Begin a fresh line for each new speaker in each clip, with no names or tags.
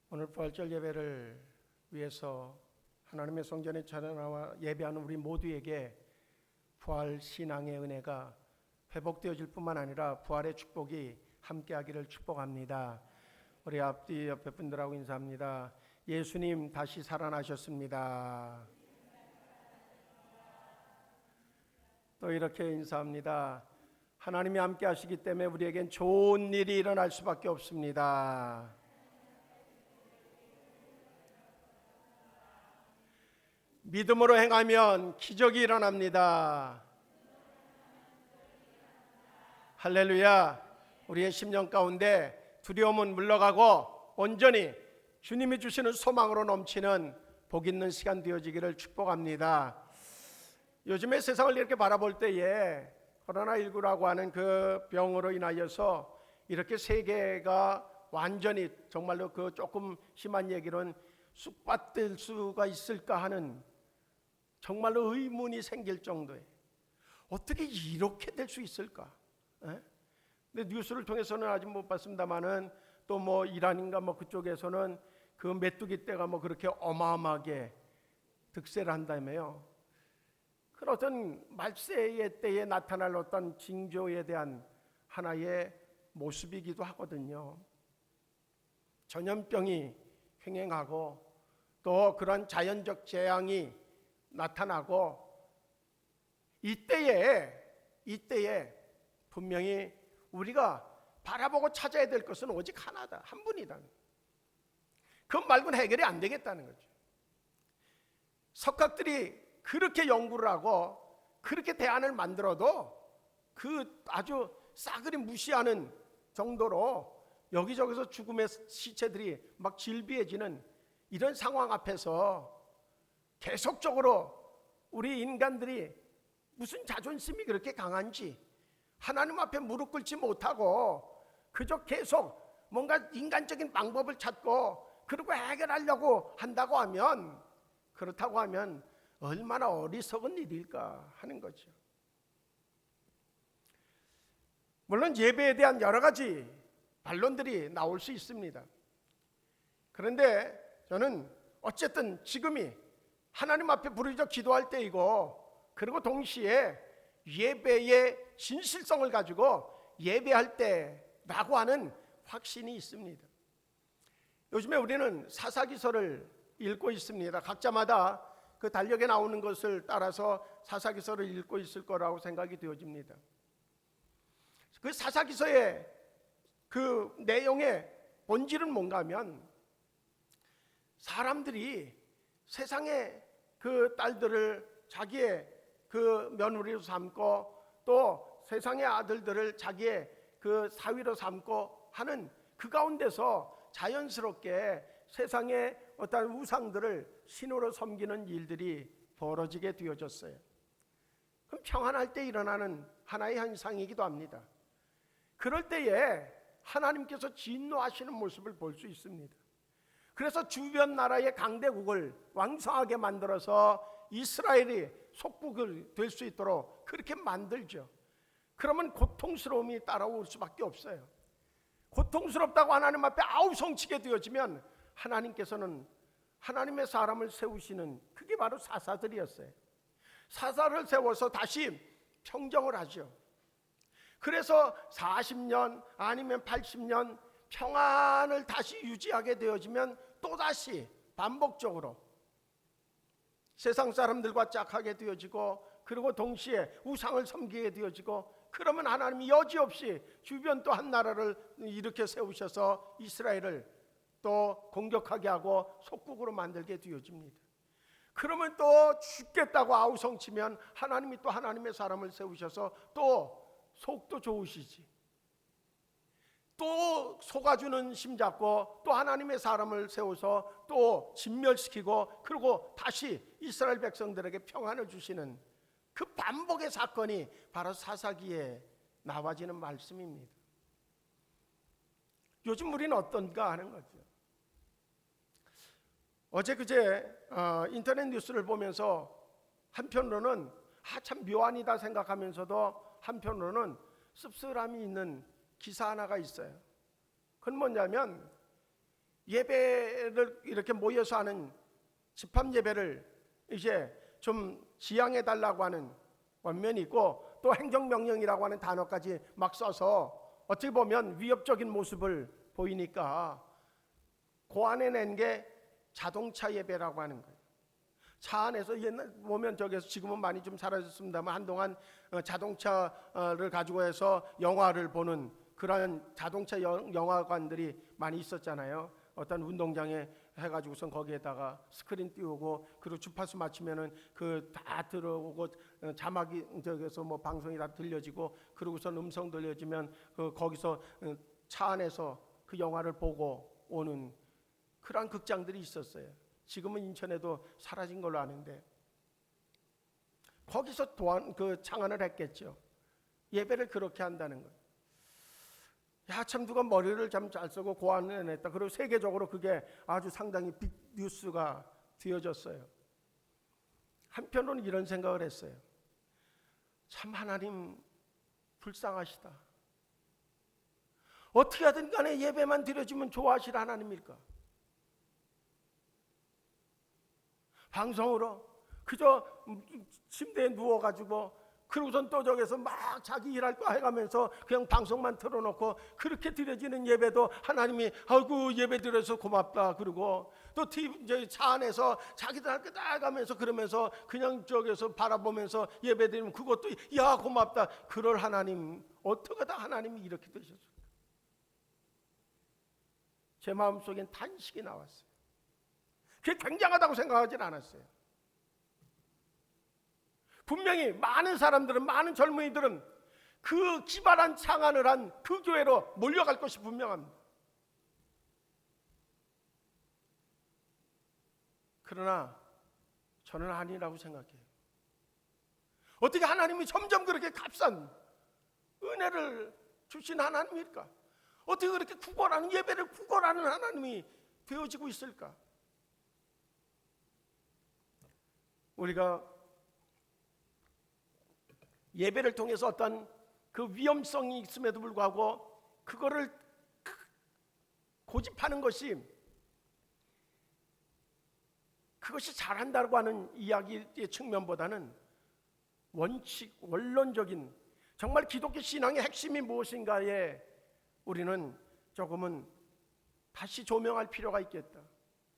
오늘 부활절 예배를 위해서 하나님의 성전에 찾아나와 예배하는 우리 모두에게 부활 신앙의 은혜가 회복되어질 뿐만 아니라 부활의 축복이 함께하기를 축복합니다. 우리 앞뒤 옆에 분들하고 인사합니다. 예수님 다시 살아나셨습니다. 또 이렇게 인사합니다. 하나님이 함께 하시기 때문에 우리에겐 좋은 일이 일어날 수밖에 없습니다. 믿음으로 행하면 기적이 일어납니다. 할렐루야. 우리의 심령 가운데 두려움은 물러가고 온전히 주님이 주시는 소망으로 넘치는 복 있는 시간 되어지기를 축복합니다. 요즘에 세상을 이렇게 바라볼 때에 코로나19라고 하는 그 병으로 인하여서 이렇게 세계가 완전히 정말로 그 조금 심한 얘기로는 쑥밭될 수가 있을까 하는 정말로 의문이 생길 정도에 어떻게 이렇게 될 수 있을까? 근데 뉴스를 통해서는 아직 못 봤습니다만은 또 뭐 이란인가 뭐 그쪽에서는 그 메뚜기 떼가 뭐 그렇게 어마어마하게 득세를 한다며요. 그런 어떤 말세의 때에 나타날 어떤 징조에 대한 하나의 모습이기도 하거든요. 전염병이 횡행하고 또 그런 자연적 재앙이 나타나고 이때에 분명히 우리가 바라보고 찾아야 될 것은 오직 하나다. 한 분이다. 그것 말고는 해결이 안 되겠다는 거죠. 석학들이 그렇게 연구를 하고 그렇게 대안을 만들어도 그 아주 싸그리 무시하는 정도로 여기저기서 죽음의 시체들이 막 질비해지는 이런 상황 앞에서 계속적으로 우리 인간들이 무슨 자존심이 그렇게 강한지 하나님 앞에 무릎 꿇지 못하고 그저 계속 뭔가 인간적인 방법을 찾고 그리고 해결하려고 한다고 하면 그렇다고 하면 얼마나 어리석은 일일까 하는 거죠. 물론 예배에 대한 여러 가지 반론들이 나올 수 있습니다. 그런데 저는 어쨌든 지금이 하나님 앞에 부르짖어 기도할 때이고 그리고 동시에 예배의 진실성을 가지고 예배할 때라고 하는 확신이 있습니다. 요즘에 우리는 사사기서를 읽고 있습니다. 각자마다 그 달력에 나오는 것을 따라서 사사기서를 읽고 있을 거라고 생각이 되어집니다. 그 사사기서의 그 내용의 본질은 뭔가 하면 사람들이 세상의 그 딸들을 자기의 그 며느리로 삼고 또 세상의 아들들을 자기의 그 사위로 삼고 하는 그 가운데서 자연스럽게 세상의 어떤 우상들을 신으로 섬기는 일들이 벌어지게 되어졌어요. 그럼 평안할 때 일어나는 하나의 현상이기도 합니다. 그럴 때에 하나님께서 진노하시는 모습을 볼 수 있습니다. 그래서 주변 나라의 강대국을 왕성하게 만들어서 이스라엘이 속국을 될 수 있도록 그렇게 만들죠. 그러면 고통스러움이 따라올 수밖에 없어요. 고통스럽다고 하나님 앞에 아우성치게 되어지면 하나님께서는 하나님의 사람을 세우시는 그게 바로 사사들이었어요. 사사를 세워서 다시 평정을 하죠. 그래서 40년 아니면 80년 평안을 다시 유지하게 되어지면 또다시 반복적으로 세상 사람들과 짝하게 되어지고 그리고 동시에 우상을 섬기게 되어지고 그러면 하나님이 여지없이 주변 또 한 나라를 일으켜 세우셔서 이스라엘을 또 공격하게 하고 속국으로 만들게 되어집니다. 그러면 또 죽겠다고 아우성치면 하나님이 또 하나님의 사람을 세우셔서 또 속도 좋으시지. 또 속아주는 심잡고 또 하나님의 사람을 세워서 또 진멸시키고 그리고 다시 이스라엘 백성들에게 평안을 주시는 그 반복의 사건이 바로 사사기에 나와지는 말씀입니다. 요즘 우리는 어떤가 하는 거죠. 어제 그제 인터넷 뉴스를 보면서 한편으로는 참 묘안이다 생각하면서도 한편으로는 씁쓸함이 있는 기사 하나가 있어요. 그건 뭐냐면 예배를 이렇게 모여서 하는 집합 예배를 이제 좀 지양해 달라고 하는 원면이 있고, 또 행정명령이라고 하는 단어까지 막 써서 어떻게 보면 위협적인 모습을 보이니까 고안해 낸 게 자동차 예배라고 하는 거예요. 차 안에서 옛날 보면 저기서 지금은 많이 좀 사라졌습니다만 한동안 자동차를 가지고 해서 영화를 보는 그런 자동차 영화관들이 많이 있었잖아요. 어떤 운동장에 해가지고선 거기에다가 스크린 띄우고, 그리고 주파수 맞추면은 그 다 들어오고, 자막이 저기서 뭐 방송이 다 들려지고, 그러고선 음성 들려지면 거기서 차 안에서 그 영화를 보고 오는 그런 극장들이 있었어요. 지금은 인천에도 사라진 걸로 아는데, 거기서 창안을 했겠죠. 예배를 그렇게 한다는 거예요. 야, 참 누가 머리를 참 잘 쓰고 고안을 해냈다. 그리고 세계적으로 그게 아주 상당히 빅 뉴스가 되어졌어요. 한편으로는 이런 생각을 했어요. 참 하나님 불쌍하시다. 어떻게 하든 간에 예배만 드려주면 좋아하실 하나님일까? 방송으로 그저 침대에 누워가지고, 그러고선 또 저기서 막 자기 일할 거 해가면서 그냥 방송만 틀어놓고 그렇게 드려지는 예배도 하나님이 아이고 예배 드려서 고맙다, 그리고 또 차 안에서 자기들 할 거 다 해가면서 그러면서 그냥 저기서 바라보면서 예배 드리면 그것도 야 고맙다, 그럴 하나님 어떻게 다 하나님이 이렇게 되셨을까? 제 마음속엔 탄식이 나왔어요. 그게 굉장하다고 생각하진 않았어요. 분명히 많은 사람들은, 많은 젊은이들은 그 기발한 창안을 한 그 교회로 몰려갈 것이 분명합니다. 그러나 저는 아니라고 생각해요. 어떻게 하나님이 점점 그렇게 값싼 은혜를 주신 하나님일까? 어떻게 그렇게 구걸하는, 예배를 구걸하는 하나님이 되어지고 있을까? 우리가 예배를 통해서 어떤 그 위험성이 있음에도 불구하고 그거를 고집하는 것이, 그것이 잘한다고 하는 이야기의 측면보다는 원칙, 원론적인 정말 기독교 신앙의 핵심이 무엇인가에 우리는 조금은 다시 조명할 필요가 있겠다.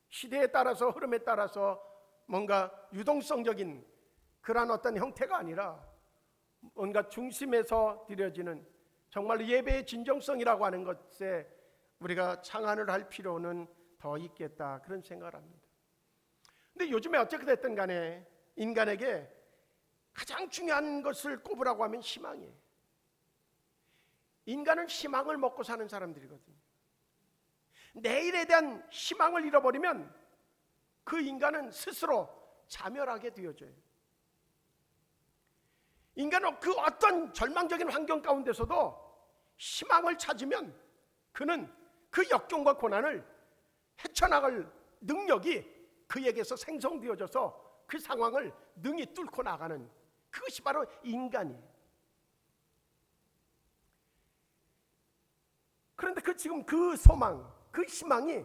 시대에 따라서, 흐름에 따라서 뭔가 유동성적인 그러한 어떤 형태가 아니라 뭔가 중심에서 드려지는 정말 예배의 진정성이라고 하는 것에 우리가 창안을 할 필요는 더 있겠다, 그런 생각을 합니다. 근데 요즘에 어떻게 됐든 간에 인간에게 가장 중요한 것을 꼽으라고 하면 희망이에요. 인간은 희망을 먹고 사는 사람들이거든요. 내일에 대한 희망을 잃어버리면 그 인간은 스스로 자멸하게 되어져요. 인간은 그 어떤 절망적인 환경 가운데서도 희망을 찾으면 그는 그 역경과 고난을 헤쳐나갈 능력이 그에게서 생성되어져서 그 상황을 능히 뚫고 나가는, 그것이 바로 인간이에요. 그런데 지금 그 소망, 그 희망이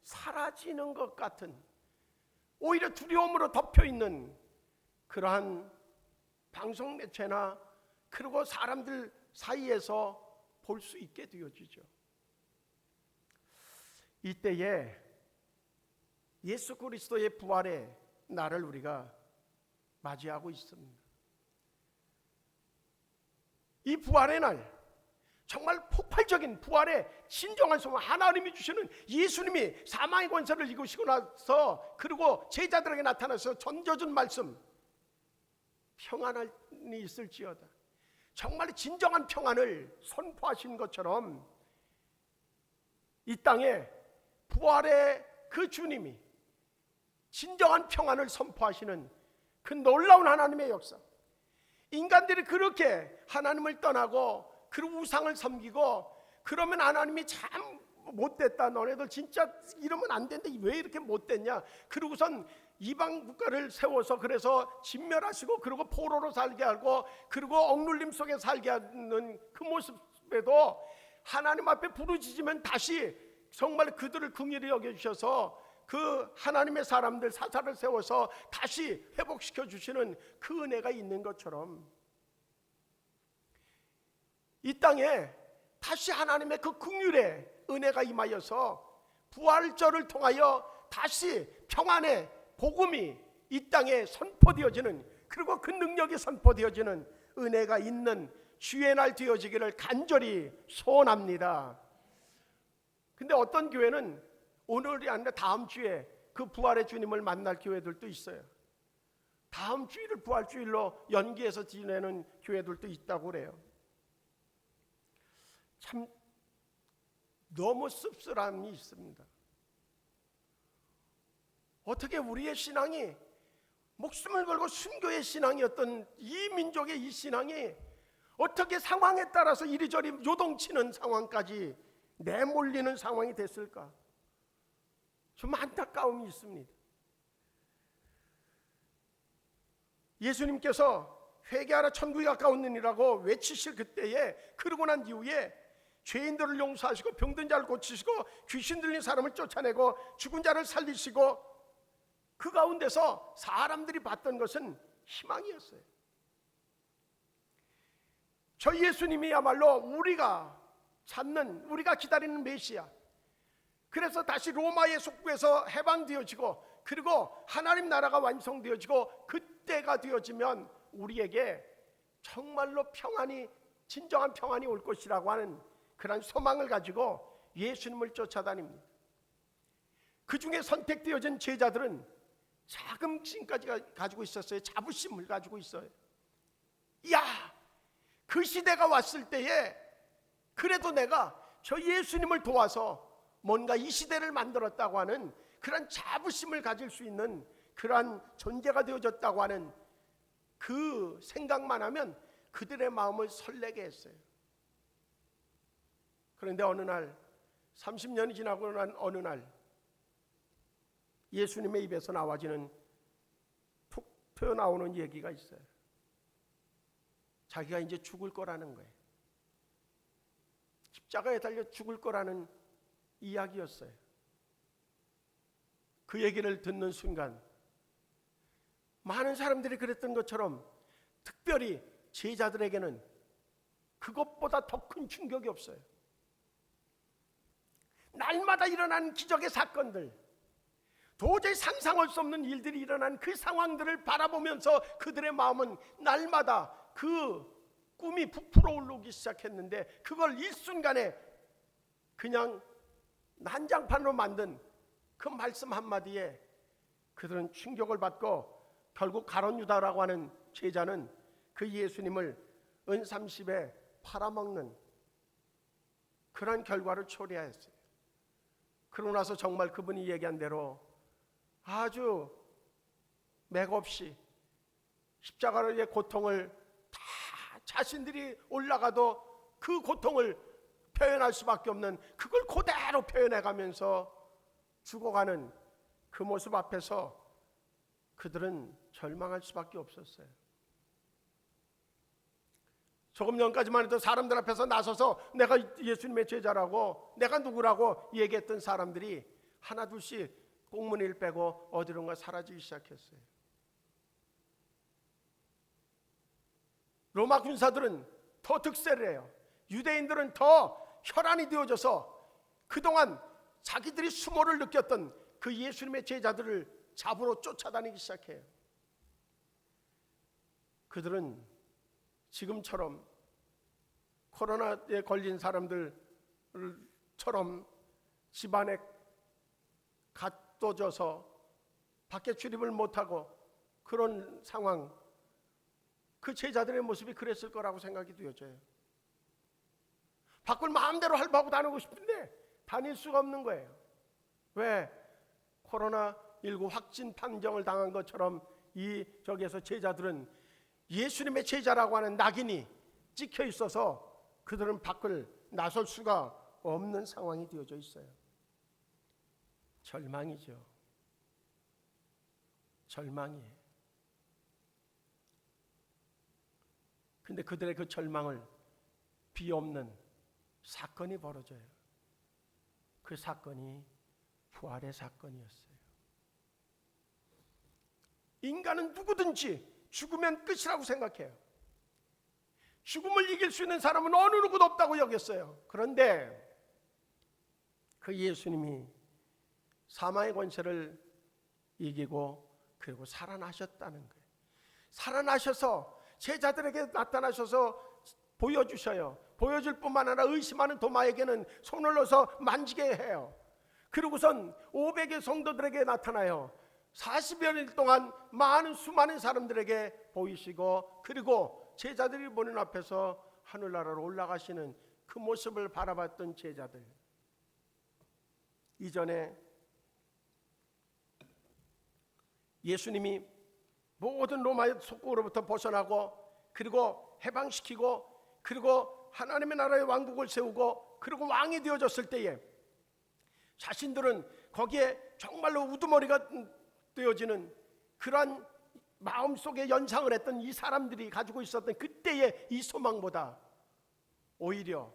사라지는 것 같은, 오히려 두려움으로 덮여있는 그러한 방송 매체나 그리고 사람들 사이에서 볼 수 있게 되어지죠. 이때에 예수 그리스도의 부활의 날을 우리가 맞이하고 있습니다. 이 부활의 날, 정말 폭발적인 부활의 진정한 소망, 하나님이 주시는, 예수님이 사망의 권세를 이기시고 나서 그리고 제자들에게 나타나서 던져준 말씀, 평안이 있을지어다. 정말 진정한 평안을 선포하신 것처럼 이 땅에 부활의 그 주님이 진정한 평안을 선포하시는 그 놀라운 하나님의 역사, 인간들이 그렇게 하나님을 떠나고 그 우상을 섬기고 그러면 하나님이 참 못됐다, 너네들 진짜 이러면 안 된다, 왜 이렇게 못됐냐, 그러고선 이방 국가를 세워서 그래서 진멸하시고 그리고 포로로 살게 하고 그리고 억눌림 속에 살게 하는 그 모습에도 하나님 앞에 부르짖으면 다시 정말 그들을 긍휼히 여겨주셔서 그 하나님의 사람들 사사를 세워서 다시 회복시켜 주시는 그 은혜가 있는 것처럼 이 땅에 다시 하나님의 그 긍휼의 은혜가 임하여서 부활절을 통하여 다시 평안의 복음이 이 땅에 선포되어지는, 그리고 그 능력이 선포되어지는 은혜가 있는 주의 날 되어지기를 간절히 소원합니다. 근데 어떤 교회는 오늘이 아니라 다음 주에 그 부활의 주님을 만날 교회들도 있어요. 다음 주일을 부활주일로 연기해서 지내는 교회들도 있다고 그래요. 참 너무 씁쓸함이 있습니다. 어떻게 우리의 신앙이, 목숨을 걸고 순교의 신앙이었던 이 민족의 이 신앙이 어떻게 상황에 따라서 이리저리 요동치는 상황까지 내몰리는 상황이 됐을까? 좀 안타까움이 있습니다. 예수님께서 회개하라 천국이 가까웠느니라고 외치실 그때에, 그러고 난 이후에 죄인들을 용서하시고 병든 자를 고치시고 귀신 들린 사람을 쫓아내고 죽은 자를 살리시고, 그 가운데서 사람들이 봤던 것은 희망이었어요. 저 예수님이야말로 우리가 찾는, 우리가 기다리는 메시아, 그래서 다시 로마의 속국에서 해방되어지고 그리고 하나님 나라가 완성되어지고 그때가 되어지면 우리에게 정말로 평안이, 진정한 평안이 올 것이라고 하는 그런 소망을 가지고 예수님을 쫓아다닙니다. 그 중에 선택되어진 제자들은 자긍심까지 가지고 있었어요. 자부심을 가지고 있어요. 야, 그 시대가 왔을 때에 그래도 내가 저 예수님을 도와서 뭔가 이 시대를 만들었다고 하는 그런 자부심을 가질 수 있는 그러한 존재가 되어졌다고 하는 그 생각만 하면 그들의 마음을 설레게 했어요. 그런데 어느 날, 30년이 지나고 난 어느 날 예수님의 입에서 나와지는, 툭 튀어나오는 얘기가 있어요. 자기가 이제 죽을 거라는 거예요. 십자가에 달려 죽을 거라는 이야기였어요. 그 얘기를 듣는 순간 많은 사람들이 그랬던 것처럼 특별히 제자들에게는 그것보다 더 큰 충격이 없어요. 날마다 일어나는 기적의 사건들, 도저히 상상할 수 없는 일들이 일어난 그 상황들을 바라보면서 그들의 마음은 날마다 그 꿈이 부풀어 오르기 시작했는데, 그걸 일순간에 그냥 난장판으로 만든 그 말씀 한마디에 그들은 충격을 받고 결국 가룟 유다라고 하는 제자는 그 예수님을 은30에 팔아먹는 그런 결과를 초래하였어요. 그러고 나서 정말 그분이 얘기한 대로 아주 맥없이 십자가의 고통을 다 자신들이 올라가도 그 고통을 표현할 수밖에 없는, 그걸 그대로 표현해가면서 죽어가는 그 모습 앞에서 그들은 절망할 수밖에 없었어요. 조금 전까지만 해도 사람들 앞에서 나서서 내가 예수님의 제자라고, 내가 누구라고 얘기했던 사람들이 하나 둘씩 꽁무니를 빼고 어디론가 사라지기 시작했어요. 로마 군사들은 더 득세를 해요. 유대인들은 더 혈안이 되어져서 그동안 자기들이 수모를 느꼈던 그 예수님의 제자들을 잡으러 쫓아다니기 시작해요. 그들은 지금처럼 코로나에 걸린 사람들처럼 집안에 갓도져서 밖에 출입을 못하고 그런 상황, 그 제자들의 모습이 그랬을 거라고 생각이 되어져요. 밖을 마음대로 할바하고 다니고 싶은데 다닐 수가 없는 거예요. 왜? 코로나19 확진 판정을 당한 것처럼 이 저기에서 제자들은 예수님의 제자라고 하는 낙인이 찍혀 있어서 그들은 밖을 나설 수가 없는 상황이 되어져 있어요. 절망이죠. 절망이에요. 근데 그들의 그 절망을 비없는 사건이 벌어져요. 그 사건이 부활의 사건이었어요. 인간은 누구든지 죽으면 끝이라고 생각해요. 죽음을 이길 수 있는 사람은 어느 누구도 없다고 여겼어요. 그런데 그 예수님이 사망의 권세를 이기고 그리고 살아나셨다는 거예요. 살아나셔서 제자들에게 나타나셔서 보여주셔요. 보여줄 뿐만 아니라 의심하는 도마에게는 손을 넣어서 만지게 해요. 그리고선 500의 성도들에게 나타나요. 40여일 동안 수많은 사람들에게 보이시고, 그리고 제자들이 보는 앞에서 하늘나라로 올라가시는 그 모습을 바라봤던 제자들, 이전에 예수님이 모든 로마의 속국으로부터 벗어나고 그리고 해방시키고 그리고 하나님의 나라의 왕국을 세우고 그리고 왕이 되어졌을 때에 자신들은 거기에 정말로 우두머리가 되어지는 그러한 마음속에 연상을 했던 이 사람들이 가지고 있었던 그때의 이 소망보다 오히려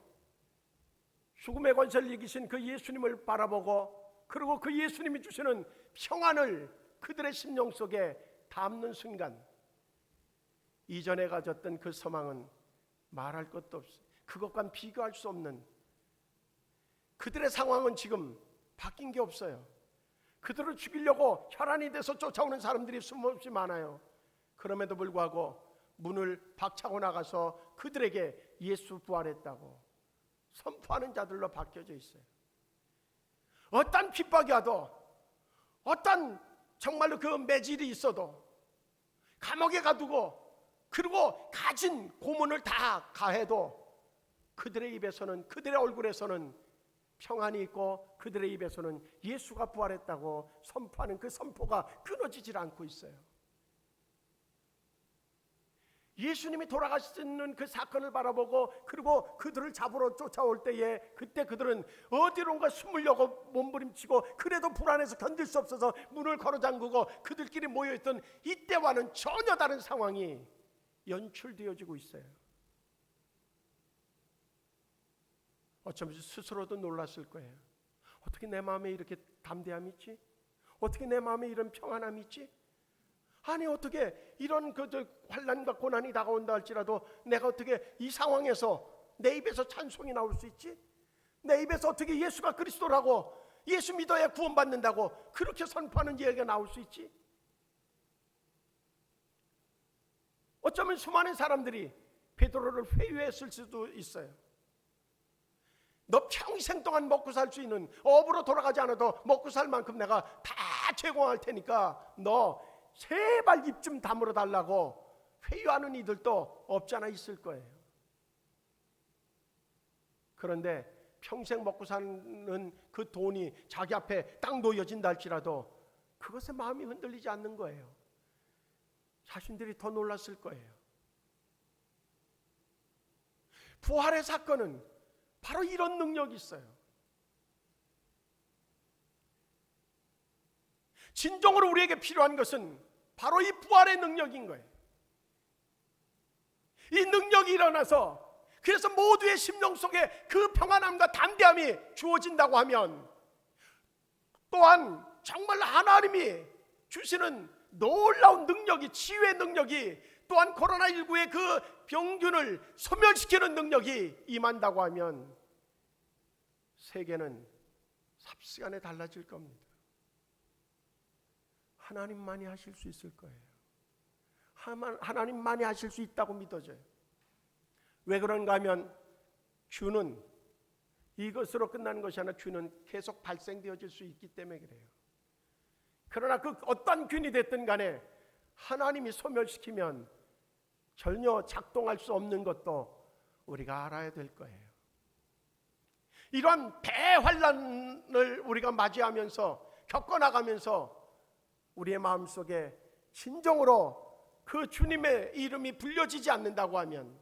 죽음의 권세를 이기신 그 예수님을 바라보고 그리고 그 예수님이 주시는 평안을 그들의 심령 속에 담는 순간, 이전에 가졌던 그 소망은 말할 것도 없어요. 그것과는 비교할 수 없는, 그들의 상황은 지금 바뀐 게 없어요. 그들을 죽이려고 혈안이 돼서 쫓아오는 사람들이 숨없이 많아요. 그럼에도 불구하고 문을 박차고 나가서 그들에게 예수 부활했다고 선포하는 자들로 바뀌어져 있어요. 어떤 핍박이 와도, 어떤 정말로 그 매질이 있어도 감옥에 가두고 그리고 가진 고문을 다 가해도 그들의 입에서는, 그들의 얼굴에서는 평안이 있고 그들의 입에서는 예수가 부활했다고 선포하는 그 선포가 끊어지질 않고 있어요. 예수님이 돌아가시는 그 사건을 바라보고 그리고 그들을 잡으러 쫓아올 때에 그때 그들은 어디론가 숨으려고 몸부림치고 그래도 불안해서 견딜 수 없어서 문을 걸어 잠그고 그들끼리 모여있던 이때와는 전혀 다른 상황이 연출되어지고 있어요. 어쩌면 스스로도 놀랐을 거예요. 어떻게 내 마음에 이렇게 담대함이 있지? 어떻게 내 마음에 이런 평안함이 있지? 아니 어떻게 이런 환난과 고난이 다가온다 할지라도 내가 어떻게 이 상황에서 내 입에서 찬송이 나올 수 있지? 내 입에서 어떻게 예수가 그리스도라고, 예수 믿어야 구원받는다고 그렇게 선포하는 이야기가 나올 수 있지? 어쩌면 수많은 사람들이 베드로를 회유했을 수도 있어요. 너 평생 동안 먹고 살 수 있는, 업으로 돌아가지 않아도 먹고 살 만큼 내가 다 제공할 테니까 너 제발 입 좀 다물어 달라고 회유하는 이들도 없잖아 있을 거예요. 그런데 평생 먹고 사는 그 돈이 자기 앞에 딱 놓여진다 할지라도 그것에 마음이 흔들리지 않는 거예요. 자신들이 더 놀랐을 거예요. 부활의 사건은 바로 이런 능력이 있어요. 진정으로 우리에게 필요한 것은 바로 이 부활의 능력인 거예요. 이 능력이 일어나서 그래서 모두의 심령 속에 그 평안함과 담대함이 주어진다고 하면 또한 정말 하나님이 주시는 놀라운 능력이, 치유의 능력이, 또한 코로나19의 그 병균을 소멸시키는 능력이 임한다고 하면 세계는 삽시간에 달라질 겁니다. 하나님만이 하실 수 있을 거예요. 하나님만이 하실 수 있다고 믿어져요. 왜 그런가 하면 균은 이것으로 끝나는 것이 아니라 균은 계속 발생되어질 수 있기 때문에 그래요. 그러나 그 어떤 균이 됐든 간에 하나님이 소멸시키면 전혀 작동할 수 없는 것도 우리가 알아야 될 거예요. 이러한 대환란을 우리가 맞이하면서 겪어나가면서 우리의 마음속에 진정으로 그 주님의 이름이 불려지지 않는다고 하면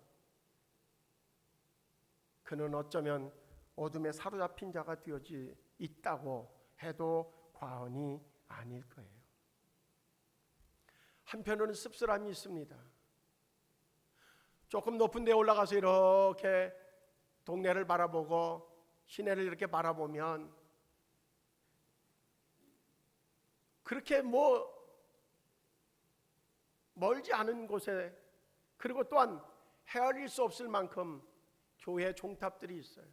그는 어쩌면 어둠에 사로잡힌 자가 되어지 있다고 해도 과언이 아닐 거예요. 한편으로는 씁쓸함이 있습니다. 조금 높은 데 올라가서 이렇게 동네를 바라보고 시내를 이렇게 바라보면 그렇게 멀지 않은 곳에, 그리고 또한 헤아릴 수 없을 만큼 교회 종탑들이 있어요.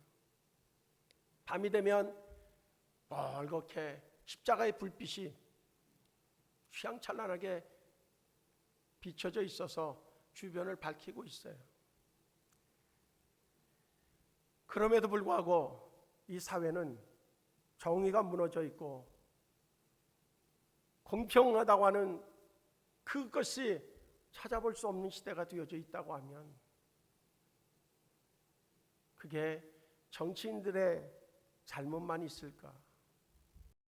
밤이 되면 멀겋게 십자가의 불빛이 휘황찬란하게 비춰져 있어서 주변을 밝히고 있어요. 그럼에도 불구하고 이 사회는 정의가 무너져 있고 공평하다고 하는 그것이 찾아볼 수 없는 시대가 되어져 있다고 하면 그게 정치인들의 잘못만 있을까?